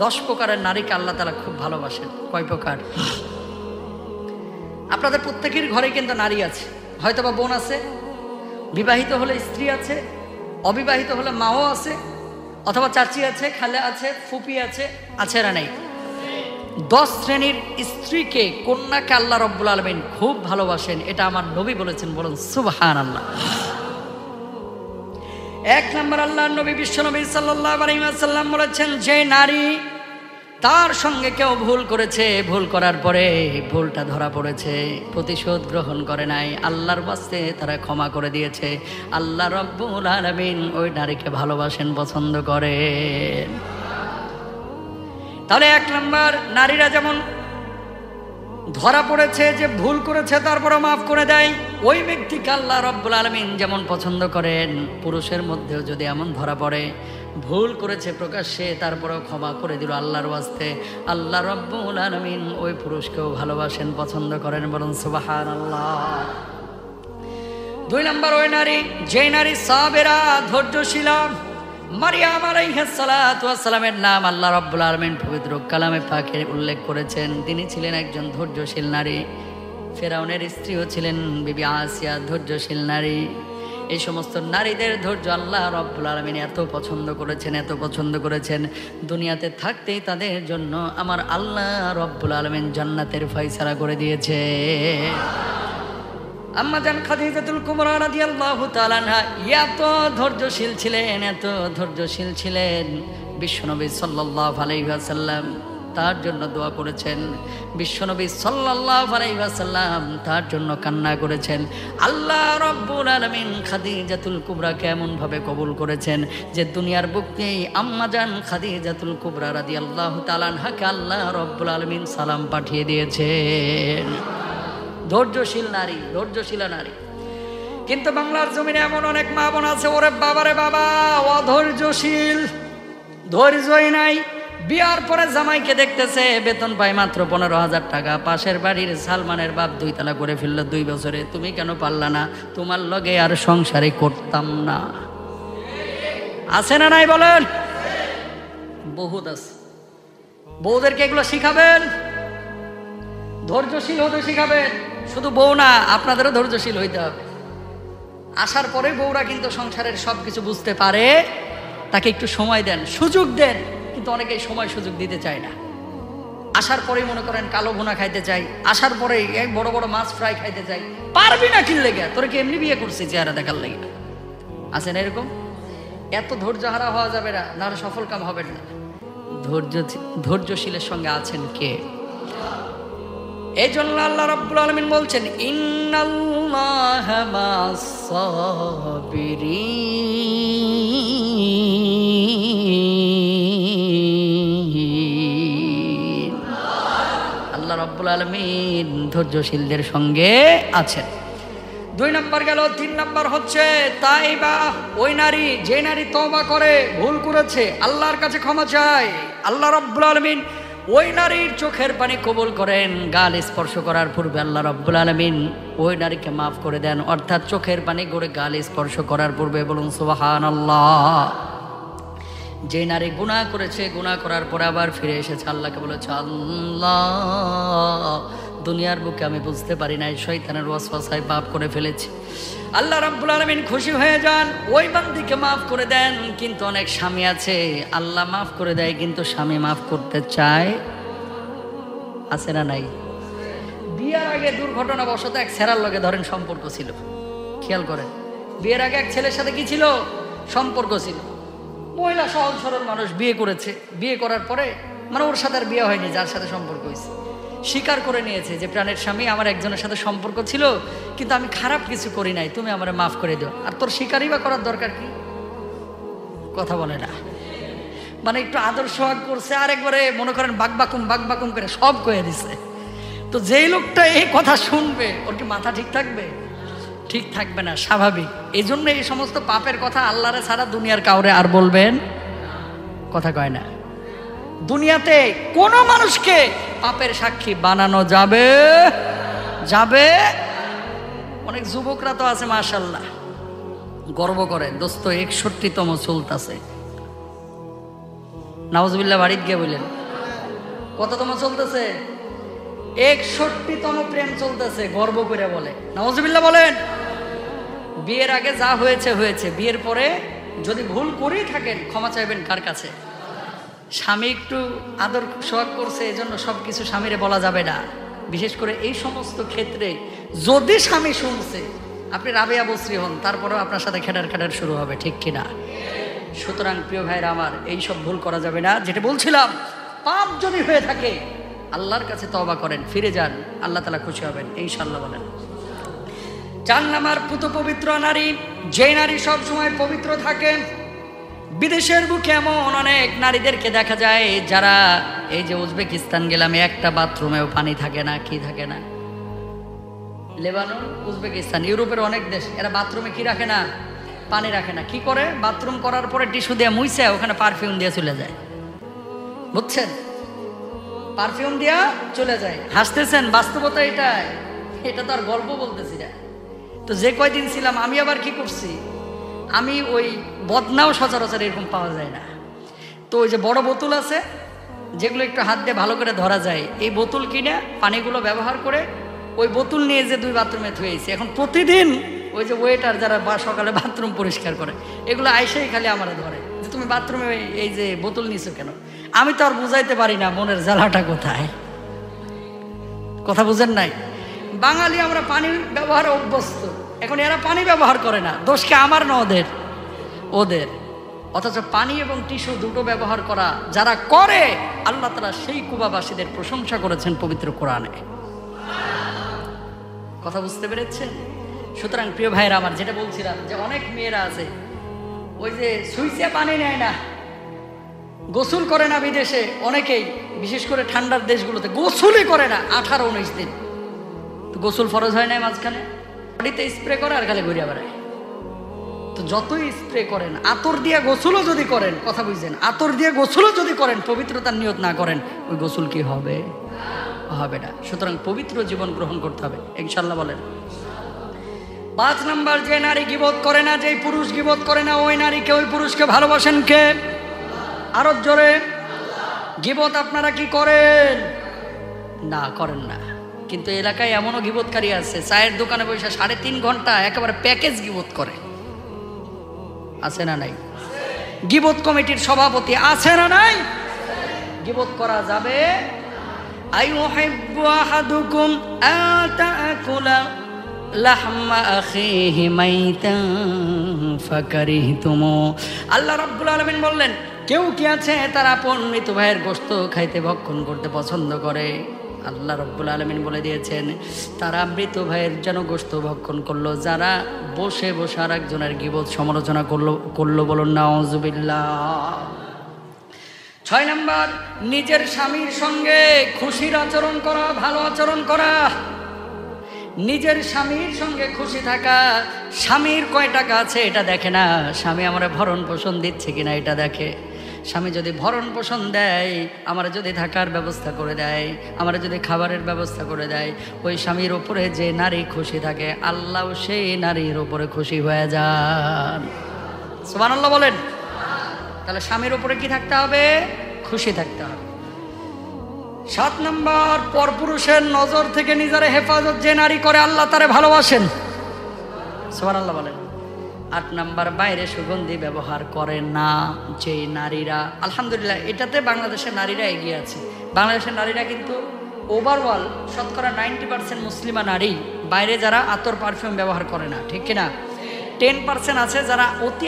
10 প্রকারের নারীকে আল্লাহ তাআলা খুব ভালোবাসেন। কয় প্রকার? আপনাদের প্রত্যেকের ঘরে কিন্তু নারী আছে, হয়তোবা বোন আছে, বিবাহিত হলে স্ত্রী আছে, অবিবাহিত হলে মাও আছে, অথবা চাচি আছে, খালা আছে, ফুপি আছে, আছে না নেই? 10 শ্রেণীর স্ত্রীকে, কন্যাকে আল্লাহ রব্বুল আলামিন খুব ভালোবাসেন, এটা আমার নবী বলেছেন। বলুন সুবহানাল্লাহ। 1 নম্বর আল্লাহর নবী বিশ্বনবী সাল্লাল্লাহু আলাইহি ওয়াসাল্লাম বলেছেন, যে নারী তার সঙ্গে কেউ ভুল করেছে, ভুল করার পরে ভুলটা ধরা পড়েছে, প্রতিশোধ গ্রহণ করে নাই, আল্লাহর ওয়াস্তে তারা ক্ষমা করে দিয়েছে, আল্লাহ রব্বুল আলামিন ওই নারীকে ভালোবাসেন, পছন্দ করেন। তাহলে 1 নম্বর, নারীরা যেমন ধরা পড়েছে যে ভুল করেছে তারপরে মাফ করে দেয়, ওই ব্যক্তিকে আল্লাহ রব্বুল আলামিন যেমন পছন্দ করেন, পুরুষের মধ্যেও যদি এমন ধরা পড়ে ভুল করেছে প্রকাশ্যে তারপরেও ক্ষমা করে দিল আল্লাহর ওয়াস্তে, আল্লাহ রব্বুল আলামিন ওই পুরুষকেও ভালোবাসেন, পছন্দ করেন। বলুন সুবহানাল্লাহ। 2 নম্বর, ওই নারী, যে নারী সাবেরা, ধৈর্যশীলা। মারিয়াম আলাইহিস সালাতু ওয়াস সালামের নাম আল্লাহ রাব্বুল আলামিন পবিত্র কালামে পাকে উল্লেখ করেছেন। তিনি ছিলেন একজন ধৈর্যশীল নারী। ফেরাউনের স্ত্রীও ছিলেন বিবি আসিয়া, ধৈর্যশীল নারী। এই সমস্ত নারীদের ধৈর্য আল্লাহ রাব্বুল আলামিন এত পছন্দ করেছেন, এত পছন্দ করেছেন, দুনিয়াতে থাকতেই তাদের জন্য আমার আল্লাহ রাব্বুল আলামিন জান্নাতের ফয়সালা করে দিয়েছে। আম্মা জান খাদিজাতুল কুবরা রাদিয়াল্লাহু তাআলা আনহা এত ধৈর্যশীল ছিলেন, এত ধৈর্যশীল ছিলেন, বিশ্বনবী সাল্লাল্লাহু আলাইহি ওয়াসাল্লাম তার জন্য দোয়া করেছেন, বিশ্বনবী সাল্লাল্লাহু আলাইহি ওয়াসাল্লাম তার জন্য কান্না করেছেন। আল্লাহ রাব্বুল আলামিন খাদিজাতুল কুবরাকে এমন ভাবে কবুল করেছেন যে দুনিয়ার বুকে আম্মা জান খাদিজাতুল কুবরা রাদিয়াল্লাহু তাআলা আনহাকে আল্লাহ রাব্বুল আলামিন সালাম পাঠিয়ে দিয়েছেন। ধৈর্যশীল নারী, ধৈর্যশীলা নারী। কিন্তু বাংলার জমিনে এমন অনেক মা বোন আছে, ওরে বাবারে বাবা, অধৈর্যশীল, ধৈর্যই নাই। বিয়ার পরে জামাইকে দেখতেছে বেতন পায় মাত্র 15,000 টাকা, পাশের বাড়ির সালমানের বাপ 2 তালা করে ফেললো 2 বছরে, তুমি কেন পারলা না? তোমার লগে আর সংসারে করতাম না। আছে না নাই বলেন? বহুত আছে। বউদেরকে এগুলো শিখাবেন, ধৈর্যশীল হতে শিখাবেন। শুধু বউ না, আপনাদেরও ধৈর্যশীল হইতে হবে। আসার পরে বউরা কিন্তু সংসারের সবকিছু বুঝতে পারে, তাকে একটু সময় দেন, সুযোগ দেন। কিন্তু অনেকেই সময় সুযোগ দিতে চায় না। আসার পরেই মনে করেন কালো ভুনা খাইতে চাই, আসার পরেই এক বড় বড় মাছ ফ্রাই খাইতে চাই। পারবি না কি লেগে? তোরে কি এমনি বিয়ে করছি চেহারা দেখার লেগে? আছে না এরকম? এত ধৈর্য হারা হওয়া যাবে না, না সফল কাম হবে না। ধৈর্যশীলের সঙ্গে আছেন কে? এই জন্য আল্লাহ রাব্বুল আলামিন বলছেন, ইন্নাল্লাহা মা'আস সাবিরিন। আল্লাহ রাব্বুল আলামিন ধৈর্যশীলদের সঙ্গে আছেন। 2 নম্বর গেল। 3 নম্বর হচ্ছে তাইবা, ওই নারী, যে নারী তওবা করে, ভুল করেছে, আল্লাহর কাছে ক্ষমা চায়, আল্লাহ রাব্বুল আলামিন ওই নারীর চোখের পানি কবুল করেন। গাল স্পর্শ করার পূর্বে আল্লাহ রাব্বুল আলামিন ওই নারীকে মাফ করে দেন, অর্থাৎ চোখের পানি গড়ে গাল স্পর্শ করার পূর্বে। বলুন সুবহানাল্লাহ। যে নারী গুনাহ করেছে, গুনাহ করার পরে আবার ফিরে এসেছে, আল্লাহকে বলেছে, আল্লাহ দুনিয়ার বুকে আমি বুঝতে পারি নাই, শয়তানের ওয়াসওয়াসায় পাপ করে ফেলেছি। আল্লাহ রাব্বুল আলামিন খুশি হয়ে যান, ওই বান্দিকে মাফ করে দেন। কিন্তু অনেক স্বামী আছে, আল্লাহ মাফ করে দেয় কিন্তু স্বামী মাফ করতে চায়। আছে না নাই? বিয়ের আগে দুর্ঘটনাবশত এক ছেলের লগে ধরেন সম্পর্ক ছিল, খেয়াল করেন, বিয়ের আগে এক ছেলের সাথে কি ছিল? সম্পর্ক ছিল। মহিলা সহজ সরল মানুষ, বিয়ে করেছে, বিয়ে করার পরে মানে ওর সাথে আর বিয়ে হয়নি, যার সাথে সম্পর্ক হয়েছে, স্বীকার করে নিয়েছে যে প্রাণের স্বামী, আমার একজনের সাথে সম্পর্ক ছিল কিন্তু আমি খারাপ কিছু করি নাই, তুমি আমারে মাফ করে দিও। আর তোর স্বীকারই বা করার দরকার কি? কথা বলে না। মানে একটু আদর সোহাগ করছে, আর একবারে মনে করেন বাকবাকুম করে সব কয়ে দিছে। তো যেই লোকটা এই কথা শুনবে, ওর কি মাথা ঠিক থাকবে? ঠিক থাকবে না, স্বাভাবিক। এই জন্য এই সমস্ত পাপের কথা আল্লাহরে ছাড়া দুনিয়ার কাউরে আর বলবেন কথা কয় না। দুনিয়াতে কোন মানুষকে পাপের সাক্ষী বানানো যাবে? অনেক যুবকরা তো আছে মাশাআল্লাহ, গর্ব করে, দোস্ত 61তম চলতেছে, নাউজুবিল্লাহ বাড়িতে গিয়ে বললেন। কততম চলতেছে? 61তম প্রেম চলতেছে, গর্ব করে বলে। নাউজুবিল্লাহ বলেন। বিয়ের আগে যা হয়েছে হয়েছে, বিয়ের পরে যদি ভুল করেই থাকেন ক্ষমা চাইবেন কার কাছে? স্বামী একটু আদর সোহাগ করছে, এজন্য সবকিছু স্বামীরে বলা যাবে না। বিশেষ করে এই সমস্ত ক্ষেত্রে যদি স্বামী শুনছে, আপনি রাবেয়া বসরি হন, তারপরেও আপনার সাথে খেটার শুরু হবে, ঠিক কিনা? সুতরাং প্রিয় ভাইরা আমার, এই সব ভুল করা যাবে না। যেটা বলছিলাম, পাপ যদি হয়ে থাকে আল্লাহর কাছে তওবা করেন, ফিরে যান, আল্লাহ তাআলা খুশি হবেন ইনশাআল্লাহ। বলেন 4 নাম্বার, পুত পবিত্র নারী। যে নারী সব সময় পবিত্র থাকে। বিদেশের বুকে এমন অনেক নারীদেরকে দেখা যায় যারা, এই যে উজবেকিস্তান গেলাম, একটা বাথরুমেও পানি থাকে না। কি থাকে না? লেবানন, উজবেকিস্তান, ইউরোপের অনেক দেশ, এরা বাথরুমে কি রাখে না? পানি রাখে না। কি করে? বাথরুম করার পরে টিস্যু দিয়ে মুইছে ওখানে পারফিউম দিয়ে চলে যায়। বুঝছেন? পারফিউম দিয়া চলে যায়। হাসতেছেন, বাস্তবতা এটাই। এটা তো আর গল্প বলতেছি না। তো যে কয়দিন ছিলাম আমি আবার কি করছি, আমি ওই বদনাও সচরাচর এরকম পাওয়া যায় না। তো ওই যে বড় বোতল আছে যেগুলো একটু হাত দিয়ে ভালো করে ধরা যায়, এই বোতল কিনে পানিগুলো ব্যবহার করে ওই বোতল নিয়ে যে 2 বাথরুমে থুয়েছি। এখন প্রতিদিন ওই যে ওয়েটার যারা সকালে বাথরুম পরিষ্কার করে, এগুলো আইসাই খালি আমার ধরে যে তুমি বাথরুমে এই যে বোতল নিছো কেন। আমি তো আর বুঝাইতে পারি না মনের জ্বালাটা কোথায়। কথা বুঝেন নাই? বাঙালি আমরা পানির ব্যবহারে অভ্যস্ত। এখন এরা পানি ব্যবহার করে না, দোষকে আমার না ওদের? ওদের। অথচ পানি এবং টিস্যু দুটো ব্যবহার করা যারা করে, আল্লাহ তাআলা সেই কুবাবাসীদের প্রশংসা করেছেন পবিত্র কোরআনে। কথা বুঝতে পেরেছেন? সুতরাং প্রিয় ভাইরা আমার, যেটা বলছিলাম যে অনেক মেয়েরা আছে ওই যে সুইচে পানি নেয় না, গোসল করে না। বিদেশে অনেকেই, বিশেষ করে ঠান্ডার দেশগুলোতে গোসলই করে না 18-19 দিন। তো গোসল ফরজ হয় না মাঝখানে? বডিতে স্প্রে করে আর খালি ঘুরিয়ে বেড়ায়। তো যতই স্প্রে করেন, আতর দিয়ে গোসলও যদি করেন, কথা বুঝছেন, আতর দিয়ে গোসলও যদি করেন, পবিত্রতার নিয়ত না করেন, ওই গোসল কি হবে? হবে না। সুতরাং পবিত্র জীবন গ্রহণ করতে হবে ইনশাআল্লাহ। বলেন 5 নাম্বার, যে নারী গীবত করে না, যেই পুরুষ গীবত করে না, ওই নারীকে, ওই পুরুষকে ভালোবাসেন কে? আরো জোরে। গীবত আপনারা কি করেন? না, করেন না। কিন্তু এলাকায় এমনও গীবতকারী আছে, চায়ের দোকানে বসে 3.5 ঘন্টা একেবারে প্যাকেজ গীবত করে। আছে না নাই? গীবত কমিটির সভাপতি আছে না নাই? গীবত করা যাবে। আইয়ুহিব্বু আহাদুকুম আতাকুলা লাহমা আখিহি মাইতান ফাকারিহতুমু। আল্লাহ রাব্বুল আলামিন বললেন, কেউ কি আছে তার আপন মৃত ভাইয়ের গোশত খাইতে, ভক্ষণ করতে পছন্দ করে? আল্লাহ রাব্বুল আলামিন বলে দিয়েছেন, তারা মৃত ভাইয়ের যেন গোশত ভক্ষণ করলো যারা বসে বসে আর একজনের গীবত সমালোচনা করলো। বলুন নাউজুবিল্লাহ। 6 নাম্বার, নিজের স্বামীর সঙ্গে খুশির আচরণ করা, ভালো আচরণ করা। নিজের স্বামীর সঙ্গে খুশি থাকা। স্বামীর কয় টাকা আছে এটা দেখে না, স্বামী আমার ভরণ পোষণ দিচ্ছে কিনা এটা দেখে। স্বামী যদি ভরণ পোষণ দেয়, আমার যদি থাকার ব্যবস্থা করে দেয়, আমার যদি খাবারের ব্যবস্থা করে দেয়, ওই স্বামীর ওপরে যে নারী খুশি থাকে, আল্লাহ সেই নারীর ওপরে খুশি হয়ে যান। সুবহানাল্লাহ বলেন। তাহলে স্বামীর ওপরে কি থাকতে হবে? খুশি থাকতে হবে। 7 নাম্বার, পরপুরুষের নজর থেকে নিজের হেফাজত যে নারী করে, আল্লাহ তারে ভালোবাসেন। সুবহানাল্লাহ বলেন। 8 নাম্বার, বাইরে সুগন্ধি ব্যবহার করে না যে নারীরা। আলহামদুলিল্লাহ, এটাতে বাংলাদেশের নারীরা এগিয়ে আছে। বাংলাদেশের নারীরা কিন্তু ওভারঅল শতকরা 90% মুসলিমা নারী বাইরে যারা আতর পারফিউম ব্যবহার করে না, ঠিক কিনা? 10% আছে যারা অতি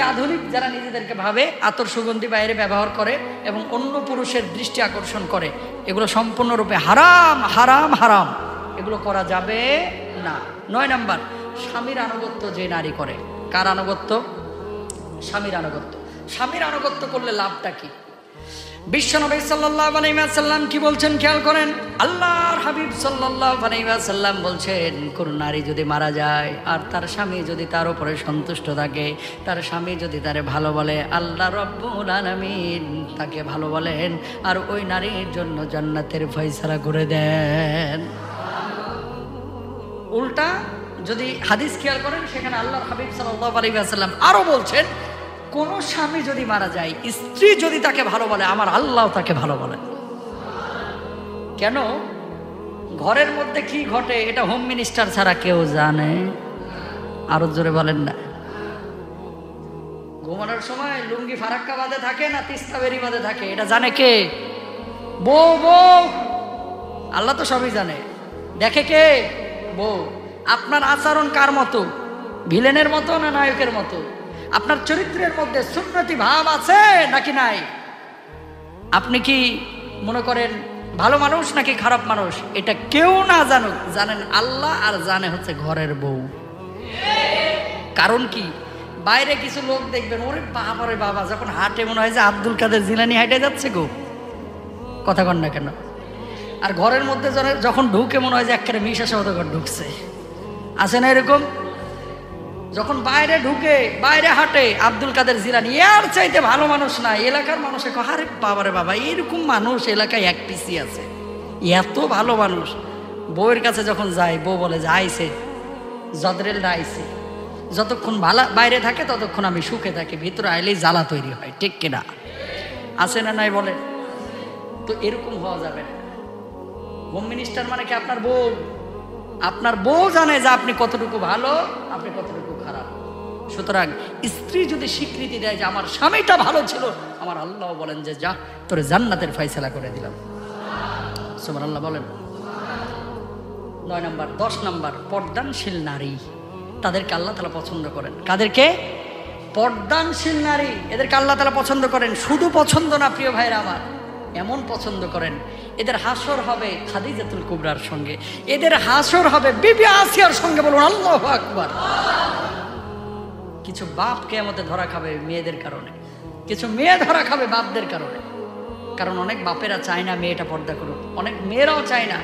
আধুনিক যারা নিজেদেরকে ভাবে আতর সুগন্ধি বাইরে ব্যবহার করে এবং অন্য পুরুষের দৃষ্টি আকর্ষণ করে। এগুলো সম্পূর্ণরূপে হারাম, হারাম, হারাম। এগুলো করা যাবে না। 9 নাম্বার, স্বামীর আনুগত্য যে নারী করে। কার আনুগত্য? স্বামীর আনুগত্য। স্বামীর আনুগত্য করলে লাভটা কি? বিশ্বনবী সাল্লাল্লাহু আলাইহি ওয়াসাল্লাম কি বলছেন খেয়াল করেন। আল্লাহর হাবিব সাল্লাল্লাহু আলাইহি ওয়াসাল্লাম বলছেন, কোন নারী যদি মারা যায় আর তার স্বামী যদি তার উপরে সন্তুষ্ট থাকে, তার স্বামী যদি তারে ভালো বলে, আল্লাহ রাব্বুল আলামিন তাকে ভালো বলেন আর ওই নারীর জন্য জান্নাতের ফয়সালা করে দেন। উল্টা যদি হাদিস খেয়াল করেন, সেখানে আল্লাহর হাবিব সাল্লাল্লাহু আলাইহি ওয়াসাল্লাম আরো বলছেন, কোন স্বামী যদি মারা যায়, স্ত্রী যদি তাকে ভালো বলে, আমার আল্লাহ তাকে ভালো বলেন। কেন? ঘরের মধ্যে কি ঘটে এটা হোম মিনিস্টার ছাড়া কেউ জানে? আরো জোরে বলেন না। ঘুমানোর সময় লুঙ্গি ফারাক্কা বাঁধে থাকে না তিস্তা বেরি বাঁধে থাকে, এটা জানে কে? বউ। বউ। আল্লাহ তো সবই জানে, দেখে কে? বউ। আপনার আচরণ কার মতো? ভিলেনের মতো না নায়কের মতো? আপনার চরিত্রের মধ্যে সুন্নতি ভাব আছে নাকি নাই? আপনি কি মনে করেন ভালো মানুষ নাকি খারাপ মানুষ? এটা কেউ না জানুক, জানেন আল্লাহ, আর জানে হচ্ছে ঘরের বউ। কারণ কি? বাইরে কিছু লোক দেখবেন, ওরে বাবা রে বাবা, যখন হাঁটে মনে হয় যে আব্দুল কাদের জিলানী হাঁটে যাচ্ছে গো, কথা কন না কেন? আর ঘরের মধ্যে যখন ঢুকে মনে হয় যে একেবারে মিশা সহদগর ঢুকছে, আছে না এরকম? যখন বাইরে ঢুকে, বাইরে হাঁটে আব্দুল কাদের জিলানী, এর চাইতে ভালো মানুষ না। এলাকার মানুষে কয়, আরে বাবারে বাবা, এরকম মানুষ এলাকায় এক পিসি আছে, এত ভালো মানুষ। বউয়ের কাছে যখন যায়, বউ বলে যে আইসে জদরেলরা আইসে, যতক্ষণ বাইরে থাকে ততক্ষণ আমি সুখে থাকি, ভিতরে আইলেই জ্বালা তৈরি হয়, ঠিক কিনা? আছে না নাই বলে? তো এরকম হওয়া যাবে না। হোম মিনিস্টার মানে কি আপনার বউ? আপনার বউ জানে যে আপনি কতটুকু ভালো, আপনি কতটুকু খারাপ। সুতরাং স্ত্রী যদি স্বীকৃতি দেয় যে আমার স্বামীটা ভালো ছিল, আমার আল্লাহ বলেন যে যা, তোরে জান্নাতের ফয়সালা করে দিলাম। সুবহানাল্লাহ বলেন। 9 নাম্বার। 10 নাম্বার, পর্দানশীল নারী, তাদেরকে আল্লাহ তাআলা পছন্দ করেন। কাদেরকে? পর্দানশীল নারী, এদেরকে আল্লাহ তাআলা পছন্দ করেন। শুধু পছন্দ না প্রিয় ভাইরা আমার, এমন পছন্দ করেন এদের হাসর হবে খাদিজাতুল কুবরার সঙ্গে, এদের হাসর হবে বিবি আসিয়ার সঙ্গে। বলুন আল্লাহু আকবার। কিছু বাপ কিয়ামতে ধরা খাবে মেয়েদের কারণে, কিছু মেয়ে ধরা খাবে বাপদের কারণে। কারণ অনেক বাপেরা চায় না মেয়েটা পর্দা করুক, অনেক মেয়েরাও চায় না,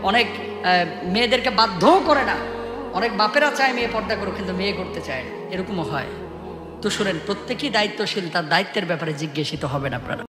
অনেক মেয়েদেরকে বাধ্যও করে না। অনেক বাপেরা চায় মেয়ে পর্দা করুক, কিন্তু মেয়ে করতে চায় না, এরকমও হয়। তো শুনেন, প্রত্যেকেই দায়িত্বশীল, তার দায়িত্বের ব্যাপারে জিজ্ঞাসিত হবেন আপনারা।